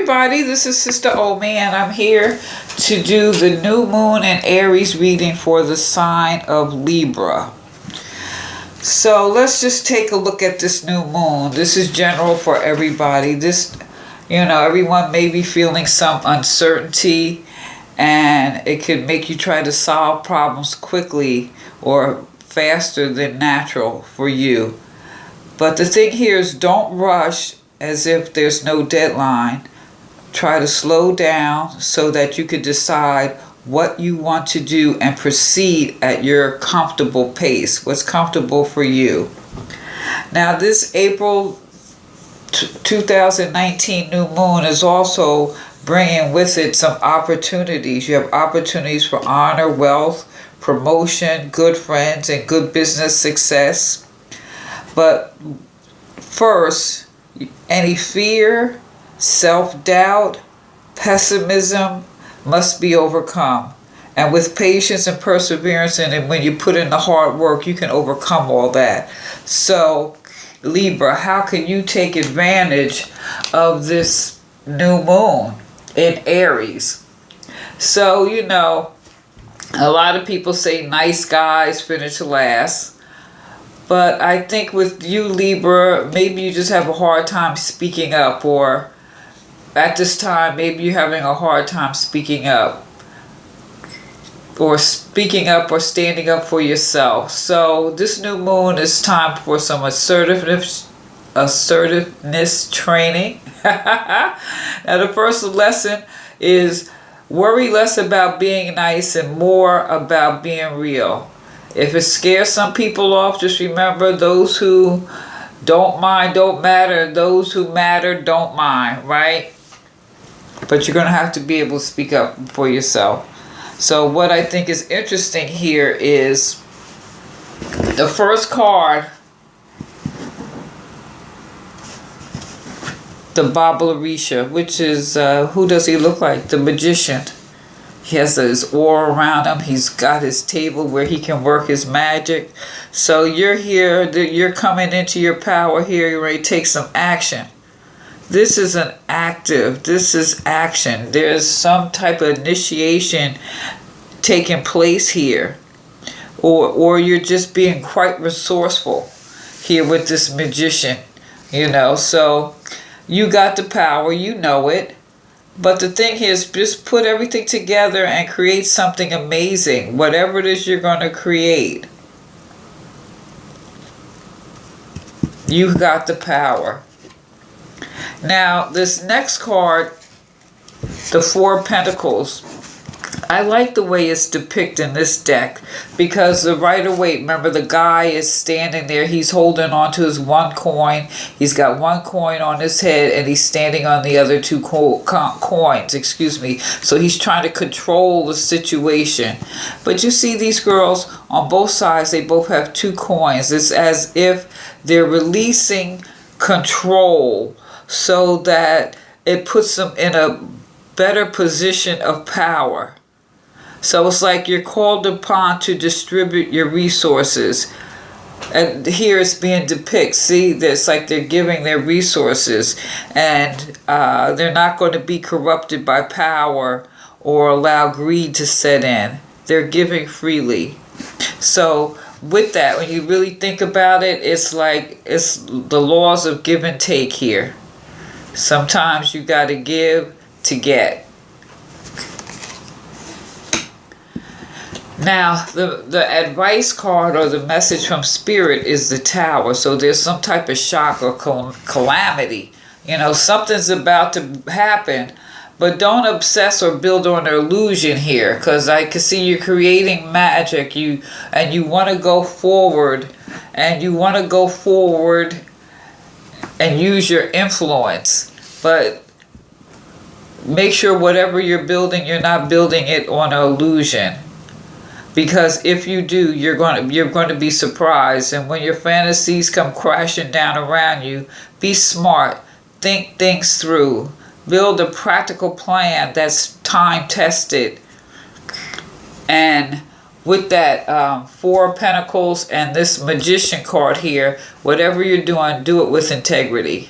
everybody, this is Sister Omi, and I'm here to do the new moon and Aries reading for the sign of Libra. So let's just take a look at this new moon. This is general for everybody. Everyone may be feeling some uncertainty, and it could make you try to solve problems quickly or faster than natural for you. But the thing here is, don't rush as if there's no deadline. Try to slow down so that you can decide what you want to do and proceed at your comfortable pace, what's comfortable for you. Now, this April 2019 new moon is also bringing with it some opportunities. You have opportunities for honor, wealth, promotion, good friends, and good business success. But first, any fear, self-doubt, pessimism must be overcome. And with patience and perseverance, and when you put in the hard work, you can overcome all that. So, Libra, how can you take advantage of this new moon in Aries? So, a lot of people say nice guys finish last. But I think with you, Libra, maybe you just have a hard time speaking up, or at this time, maybe you're having a hard time speaking up or standing up for yourself. So this new moon is time for some assertiveness training. Now, the first lesson is worry less about being nice and more about being real. If it scares some people off, just remember, those who don't mind don't matter. Those who matter don't mind, right? But you're going to have to be able to speak up for yourself. So what I think is interesting here is the first card, the Babalarisha, which is, who does he look like? The magician. He has his aura around him. He's got his table where he can work his magic. So you're here, you're coming into your power here. You're ready to take some action. This is this is action. There's some type of initiation taking place here. Or you're just being quite resourceful here with this magician. So you got the power, you know it. But the thing here is, just put everything together and create something amazing. Whatever it is you're going to create, you got the power. Now, this next card, the Four of Pentacles, I like the way it's depicted in this deck, because the Rider-Waite, remember, the guy is standing there. He's holding on to his one coin. He's got one coin on his head, and he's standing on the other two coins. So he's trying to control the situation. But you see these girls on both sides, they both have two coins. It's as if they're releasing control so that it puts them in a better position of power. So it's like you're called upon to distribute your resources. And here it's being depicted. See, it's like they're giving their resources. And they're not going to be corrupted by power or allow greed to set in. They're giving freely. So with that, when you really think about it, it's like it's the laws of give and take here. Sometimes you got to give to get. Now, the advice card or the message from Spirit is the Tower. So there's some type of shock or calamity. Something's about to happen. But don't obsess or build on an illusion here. Because I can see you're creating magic. You want to go forward. And you want to go forward and use your influence. But make sure whatever you're building, you're not building it on an illusion. Because if you do, you're going to be surprised. And when your fantasies come crashing down around you, be smart. Think things through. Build a practical plan that's time-tested. And with that Four of Pentacles and this Magician card here, whatever you're doing, do it with integrity.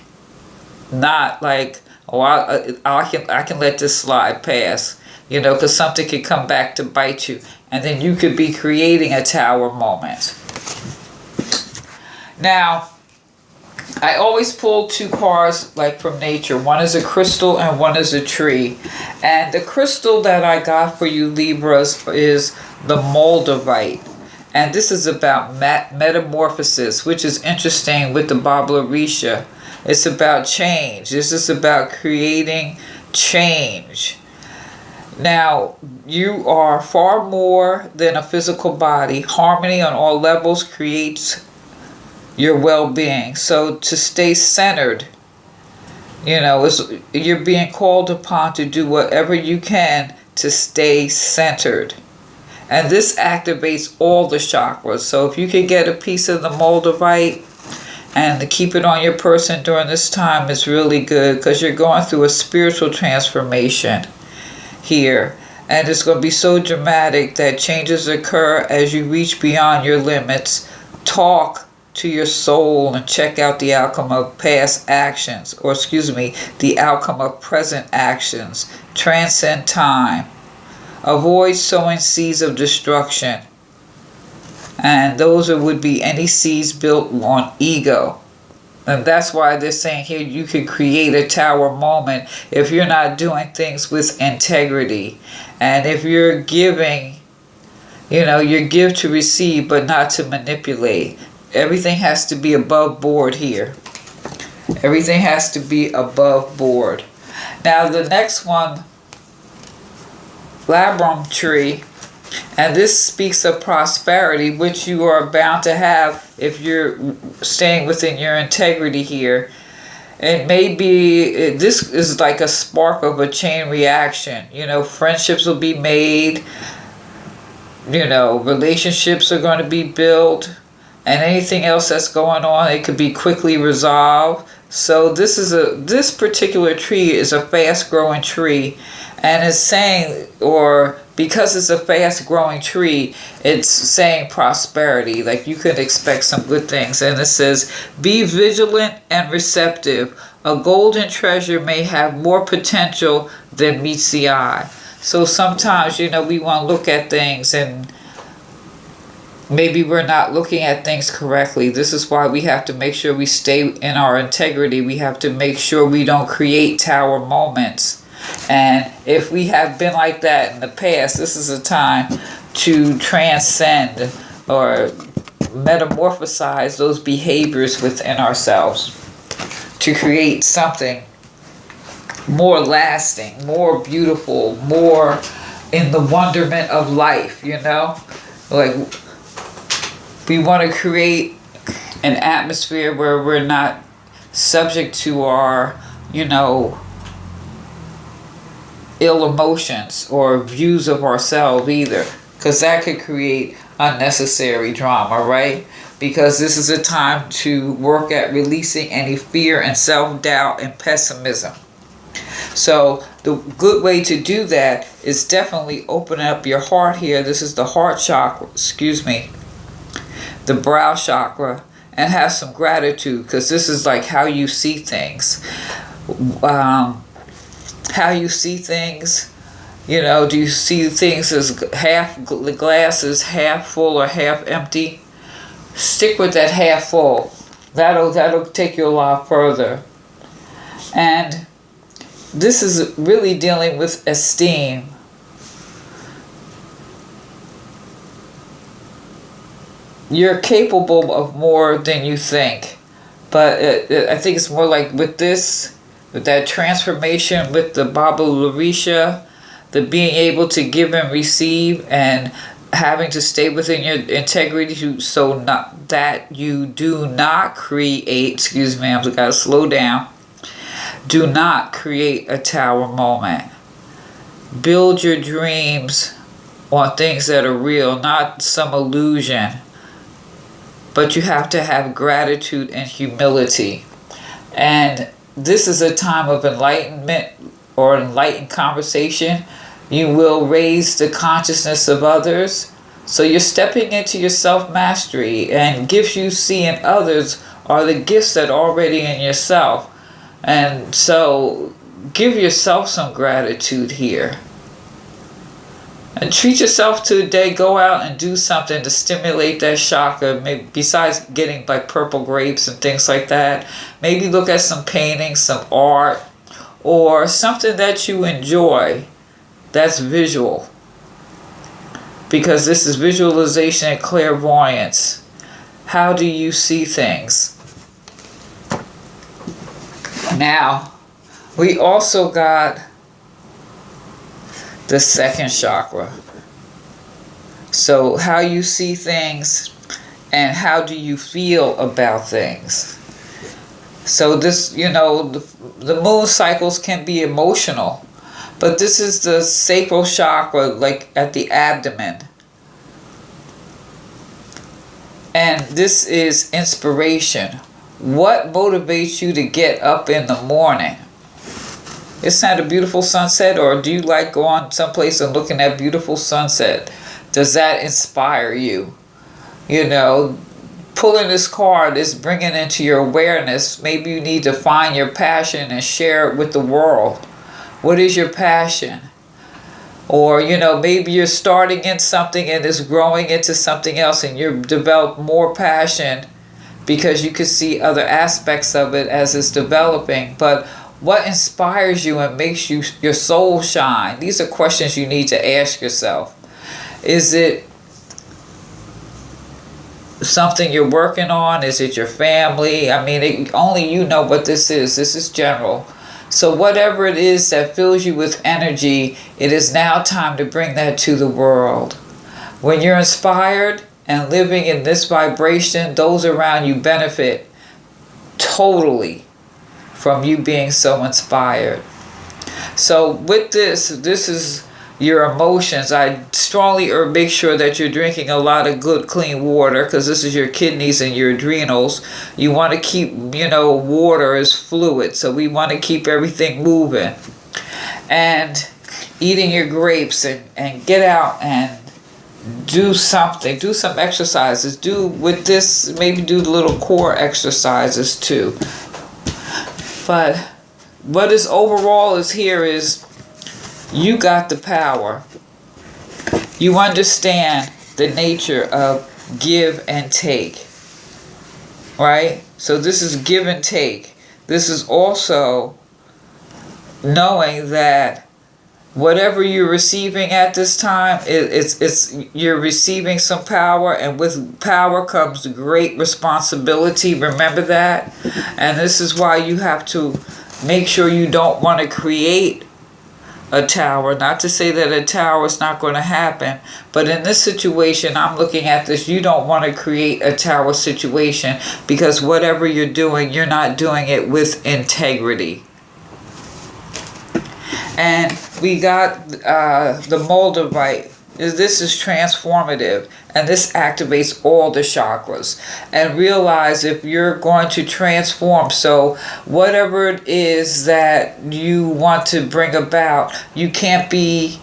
Not like or I can let this slide past, you know, because something could come back to bite you, and then you could be creating a tower moment. Now, I always pull two cards like from nature. One is a crystal and one is a tree. And the crystal that I got for you Libras is the Moldavite. And this is about metamorphosis, which is interesting with the Orisha. It's about change. This is about creating change. Now, you are far more than a physical body. Harmony on all levels creates your well-being. So to stay centered, you know, you're being called upon to do whatever you can to stay centered. And this activates all the chakras. So if you could get a piece of the Moldavite and to keep it on your person during this time is really good, because you're going through a spiritual transformation here. And it's going to be so dramatic that changes occur as you reach beyond your limits. Talk to your soul and check out the outcome of past actions, or the outcome of present actions. Transcend time. Avoid sowing seeds of destruction. And those would be any seeds built on ego. And that's why they're saying here you could create a tower moment if you're not doing things with integrity. And if you're giving, you know, you give to receive but not to manipulate. Everything has to be above board here. Everything has to be above board. Now the next one, labrum tree, and this speaks of prosperity, which you are bound to have if you're staying within your integrity here. It may be, this is like a spark of a chain reaction. You know, friendships will be made. You know, relationships are going to be built. And anything else that's going on, it could be quickly resolved. So this particular tree is a fast-growing tree, and it's saying, or because it's a fast-growing tree, it's saying prosperity. Like you could expect some good things. And it says, be vigilant and receptive. A golden treasure may have more potential than meets the eye. So sometimes, you know, we want to look at things and maybe we're not looking at things correctly. This is why we have to make sure we stay in our integrity. We have to make sure we don't create tower moments. And if we have been like that in the past, this is a time to transcend or metamorphosize those behaviors within ourselves to create something more lasting, more beautiful, more in the wonderment of life, you know? Like, we want to create an atmosphere where we're not subject to our, you know, ill emotions or views of ourselves either, because that could create unnecessary drama, right? Because this is a time to work at releasing any fear and self-doubt and pessimism. So the good way to do that is definitely open up your heart here. This is the heart chakra, the brow chakra, and have some gratitude, because this is like how you see things. How you see things, you know, do you see things as half, the glass is half full or half empty? Stick with that half full. That'll take you a lot further. And this is really dealing with esteem. You're capable of more than you think. But I think it's more like with this, with that transformation with the Orisha, the being able to give and receive and having to stay within your integrity so not that you do not create, I've got to slow down. Do not create a tower moment. Build your dreams on things that are real, not some illusion. But you have to have gratitude and humility. And this is a time of enlightenment or enlightened conversation. You will raise the consciousness of others. So you're stepping into your self-mastery, and gifts you see in others are the gifts that are already in yourself. And so give yourself some gratitude here. And treat yourself to a day. Go out and do something to stimulate that chakra. Maybe besides getting like purple grapes and things like that. Maybe look at some paintings, some art, or something that you enjoy that's visual. Because this is visualization and clairvoyance. How do you see things? Now, we also got the second chakra. So how you see things and how do you feel about things. So this, you know, the moon cycles can be emotional, but this is the sacral chakra, like at the abdomen. And this is inspiration. What motivates you to get up in the morning? Isn't that a beautiful sunset? Or do you like going someplace and looking at beautiful sunset? Does that inspire you? You know, pulling this card is bringing into your awareness. Maybe you need to find your passion and share it with the world. What is your passion? Or, you know, maybe you're starting in something and it's growing into something else and you've developed more passion because you can see other aspects of it as it's developing. But what inspires you and makes you your soul shine? These are questions you need to ask yourself. Is it something you're working on? Is it your family? I mean, only you know what this is. This is general. So whatever it is that fills you with energy, it is now time to bring that to the world. When you're inspired and living in this vibration, those around you benefit totally from you being so inspired. So with this is your emotions. I strongly make sure that you're drinking a lot of good clean water, because this is your kidneys and your adrenals. You want to keep, you know, water is fluid, so we want to keep everything moving. And eating your grapes and get out and do something, do some exercises. Do with this, maybe do the little core exercises too. But what is overall is here is you got the power. You understand the nature of give and take, right? So this is give and take. This is also knowing that whatever you're receiving at this time, it's you're receiving some power, and with power comes great responsibility. Remember that. And this is why you have to make sure you don't want to create a tower. Not to say that a tower is not going to happen, but in this situation, I'm looking at this, you don't want to create a tower situation, because whatever you're doing, you're not doing it with integrity. And we got the Moldavite. This is transformative, and this activates all the chakras. And realize if you're going to transform, so whatever it is that you want to bring about, you can't be,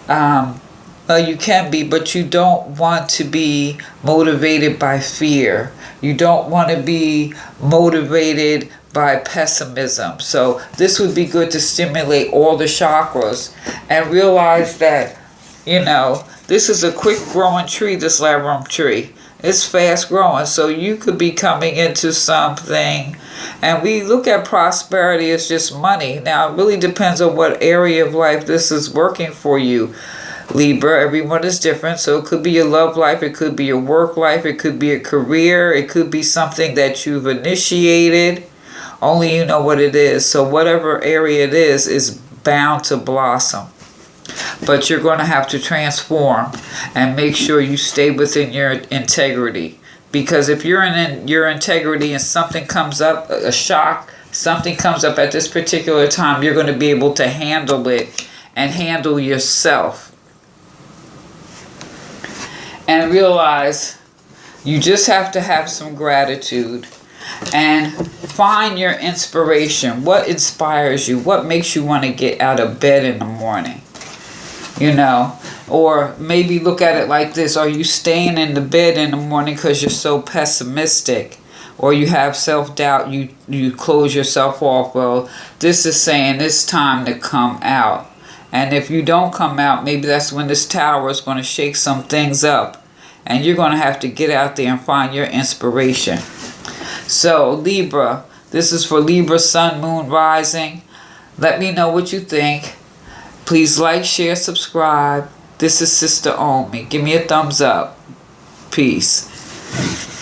you can be, but you don't want to be motivated by fear. You don't want to be motivated by pessimism. So this would be good to stimulate all the chakras and realize that, you know, this is a quick growing tree, this labrum tree. It's fast growing, so you could be coming into something. And we look at prosperity as just money. Now, it really depends on what area of life this is working for you, Libra. Everyone is different, so it could be your love life, it could be your work life, it could be a career, it could be something that you've initiated. Only you know what it is. So whatever area it is bound to blossom. But you're going to have to transform and make sure you stay within your integrity. Because if you're in your integrity and something comes up, a shock, something comes up at this particular time, you're going to be able to handle it and handle yourself. And realize you just have to have some gratitude. And find your inspiration. What inspires you? What makes you want to get out of bed in the morning? You know, or maybe look at it like this. Are you staying in the bed in the morning because you're so pessimistic? or you have self-doubt, you close yourself off. Well, this is saying it's time to come out. And if you don't come out, maybe that's when this Tower is going to shake some things up. And you're going to have to get out there and find your inspiration. So, Libra, this is for Libra, Sun, Moon, Rising. Let me know what you think. Please like, share, subscribe. This is Sister Omi. Give me a thumbs up. Peace.